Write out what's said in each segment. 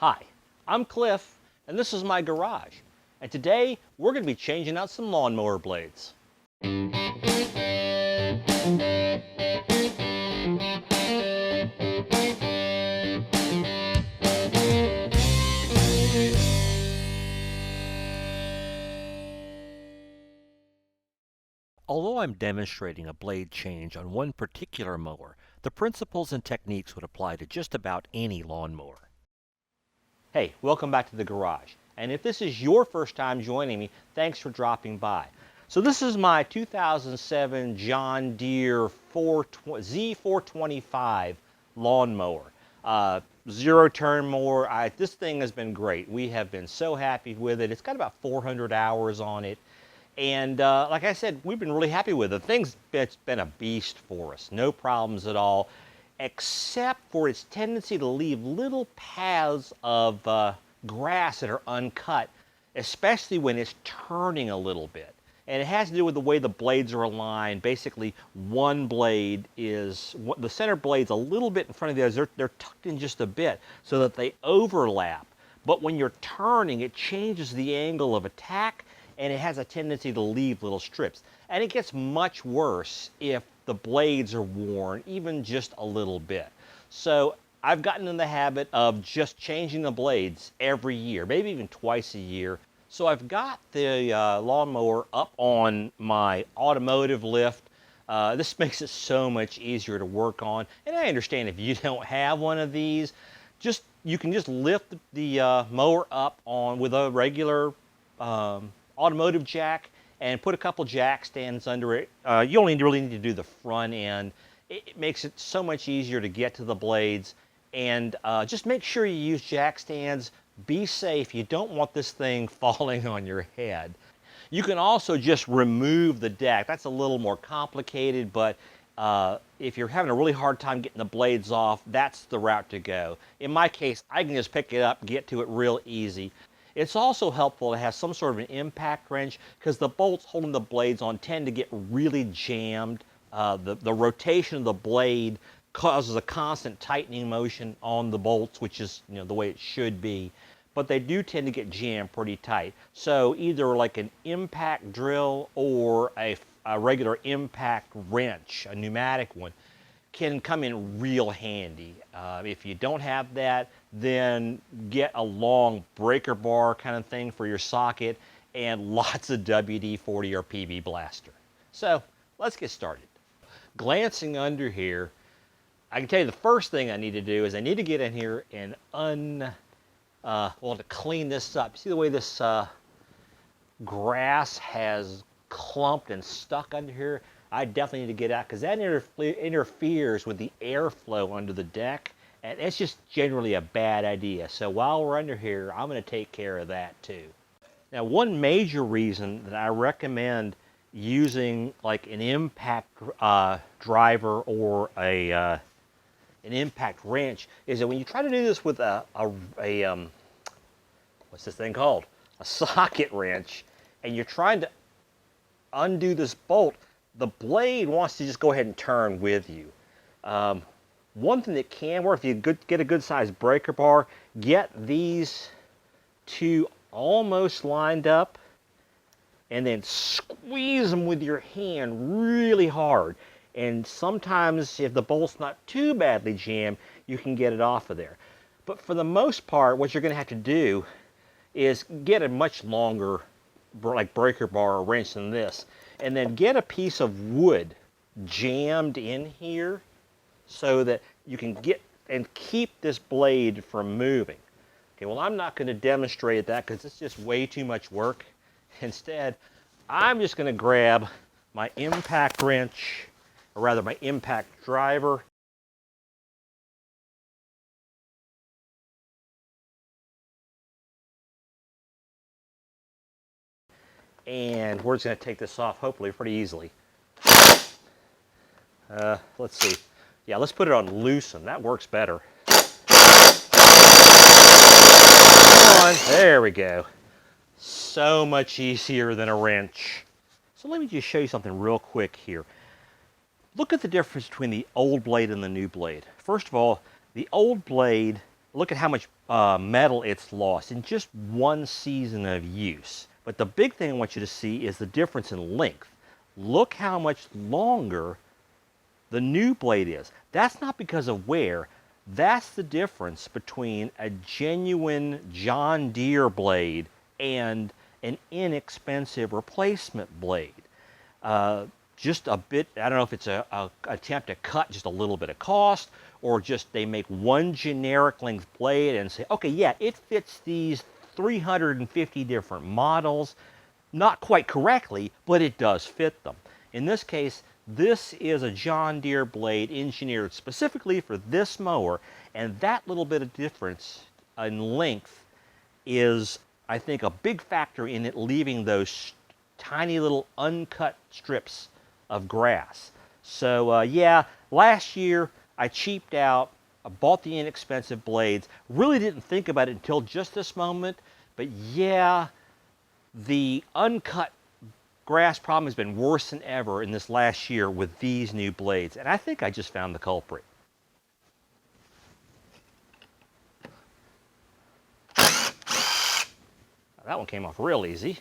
Hi, I'm Cliff, and this is my garage. And today, we're going to be changing out some lawnmower blades. Although I'm demonstrating a blade change on one particular mower, the principles and techniques would apply to just about any lawnmower. Hey, welcome back to the garage. And if this is your first time joining me, thanks for dropping by. So this is my 2007 John Deere Z425 lawnmower. Zero turn mower. This thing has been great. We have been so happy with it. It's got about 400 hours on it. And like I said, we've been really happy with it. It's been a beast for us. No problems at all, except for its tendency to leave little paths of grass that are uncut, especially when it's turning a little bit. And it has to do with the way the blades are aligned. Basically, one blade is, the center blade's a little bit in front of the others. They're tucked in just a bit so that they overlap. But when you're turning, it changes the angle of attack, and it has a tendency to leave little strips. And it gets much worse if the blades are worn, even just a little bit. So I've gotten in the habit of just changing the blades every year, maybe even twice a year. So I've got the lawnmower up on my automotive lift. This makes it so much easier to work on. And I understand if you don't have one of these, you can just lift the mower up with a regular automotive jack and put a couple jack stands under it. You only really need to do the front end. It makes it so much easier to get to the blades. And just make sure you use jack stands. Be safe. You don't want this thing falling on your head. You can also just remove the deck. That's a little more complicated, but if you're having a really hard time getting the blades off, that's the route to go. In my case, I can just pick it up, get to it real easy. It's also helpful to have some sort of an impact wrench because the bolts holding the blades on tend to get really jammed. The rotation of the blade causes a constant tightening motion on the bolts, which is the way it should be. But they do tend to get jammed pretty tight. So either like an impact drill or a regular impact wrench, a pneumatic one, can come in real handy. If you don't have that, then get a long breaker bar kind of thing for your socket and lots of WD-40 or PB blaster. So let's get started. Glancing under here, I can tell you the first thing I need to do is I need to get in here and to clean this up. See the way this grass has clumped and stuck under here? I definitely need to get out because that interferes with the airflow under the deck, and it's just generally a bad idea. So while we're under here, I'm going to take care of that too. Now, one major reason that I recommend using like an impact driver or an impact wrench is that when you try to do this with what's this thing called? A socket wrench, and you're trying to undo this bolt, the blade wants to just go ahead and turn with you. One thing that can work, if you get a good sized breaker bar, get these two almost lined up and then squeeze them with your hand really hard. And sometimes if the bolt's not too badly jammed, you can get it off of there. But for the most part, what you're going to have to do is get a much longer breaker bar or wrench than this, and then get a piece of wood jammed in here so that you can get and keep this blade from moving. Okay, well, I'm not going to demonstrate that because it's just way too much work. Instead, I'm just going to grab my impact wrench, or rather my impact driver, and we're just going to take this off hopefully pretty easily. Let's see. Yeah, let's put it on loosen. That works better. Come on. There we go. So much easier than a wrench. So let me just show you something real quick here. Look at the difference between the old blade and the new blade. First of all, the old blade look at how much metal it's lost in just one season of use. But the big thing I want you to see is the difference in length. Look how much longer the new blade is. That's not because of wear. That's the difference between a genuine John Deere blade and an inexpensive replacement blade. Just a bit, I don't know if it's a attempt to cut just a little bit of cost, or just they make one generic length blade and say, okay, yeah, it fits these 350 different models, not quite correctly, but it does fit them. In this case, this is a John Deere blade engineered specifically for this mower, and that little bit of difference in length is, I think, a big factor in it leaving those tiny little uncut strips of grass. So yeah, last year I cheaped out. I bought the inexpensive blades. Really didn't think about it until just this moment. But yeah, the uncut grass problem has been worse than ever in this last year with these new blades. And I think I just found the culprit. That one came off real easy.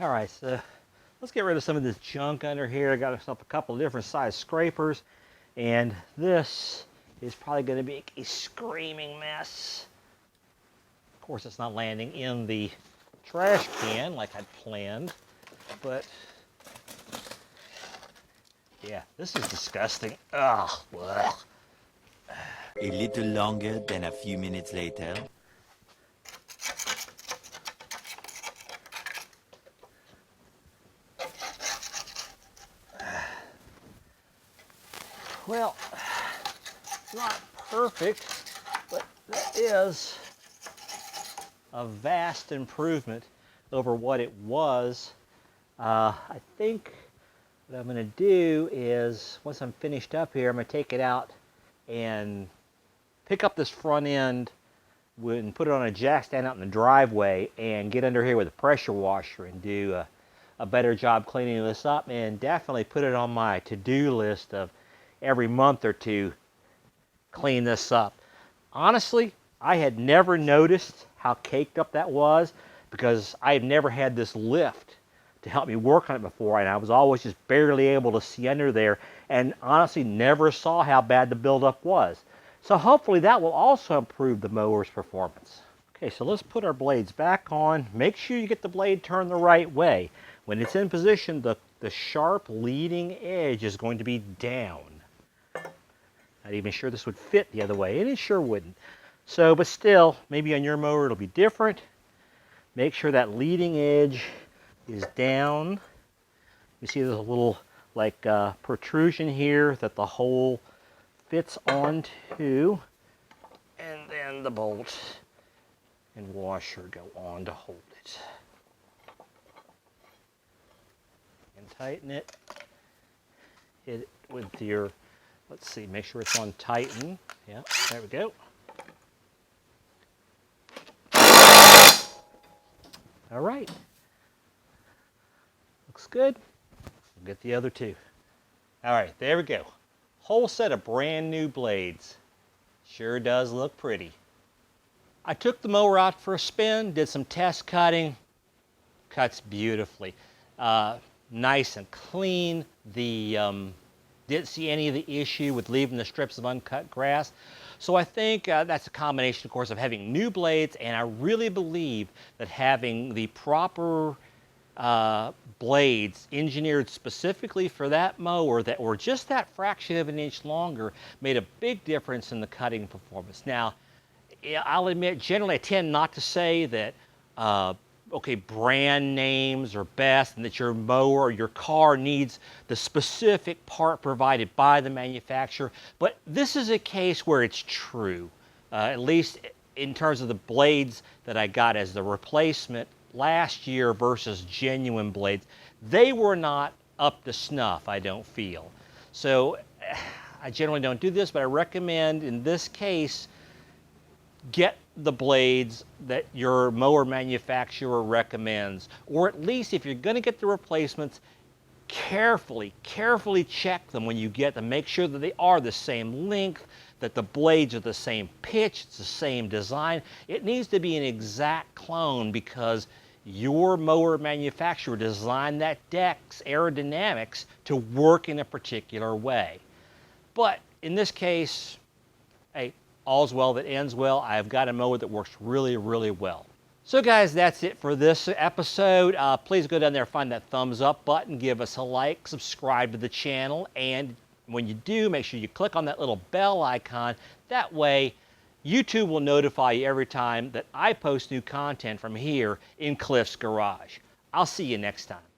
All right, so let's get rid of some of this junk under here. I got myself a couple of different size scrapers, and this is probably going to be a screaming mess. Of course, it's not landing in the trash can like I'd planned, but yeah, this is disgusting. Ugh. Blech. A little longer than a few minutes later. Well, it's not perfect, but that is a vast improvement over what it was. I think what I'm going to do is, once I'm finished up here, I'm going to take it out and pick up this front end and put it on a jack stand out in the driveway and get under here with a pressure washer and do a better job cleaning this up, and definitely put it on my to-do list of every month or two clean this up. Honestly, I had never noticed how caked up that was because I had never had this lift to help me work on it before, and I was always just barely able to see under there, and honestly never saw how bad the buildup was. So hopefully that will also improve the mower's performance. Okay, so let's put our blades back on. Make sure you get the blade turned the right way. When it's in position, the sharp leading edge is going to be down. Not even sure this would fit the other way, and it sure wouldn't. So, but still, maybe on your mower it'll be different. Make sure that leading edge is down. You see there's a little like protrusion here that the hole fits onto, and then the bolt and washer go on to hold it. And tighten it. Hit it with your, let's see, make sure it's on tighten. Yeah, there we go. All right. Looks good. We'll get the other two. All right, there we go. Whole set of brand new blades. Sure does look pretty. I took the mower out for a spin, did some test cutting. Cuts beautifully. Nice and clean. Didn't see any of the issue with leaving the strips of uncut grass. So I think that's a combination, of course, of having new blades, and I really believe that having the proper blades engineered specifically for that mower that were just that fraction of an inch longer made a big difference in the cutting performance. Now, I'll admit, generally I tend not to say that okay, brand names are best and that your mower or your car needs the specific part provided by the manufacturer, but this is a case where it's true, at least in terms of the blades that I got as the replacement last year versus genuine blades. They were not up to snuff, I don't feel. So I generally don't do this, but I recommend in this case get the blades that your mower manufacturer recommends, or at least if you're going to get the replacements, carefully check them when you get them. Make sure that they are the same length, that the blades are the same pitch, it's the same design. It needs to be an exact clone because your mower manufacturer designed that deck's aerodynamics to work in a particular way. But in this case, hey, all's well that ends well. I've got a mower that works really well. So guys, that's it for this episode. Please go down there, find that thumbs up button, give us a like, subscribe to the channel, and when you do, make sure you click on that little bell icon. That way, YouTube will notify you every time that I post new content from here in Cliff's Garage. I'll see you next time.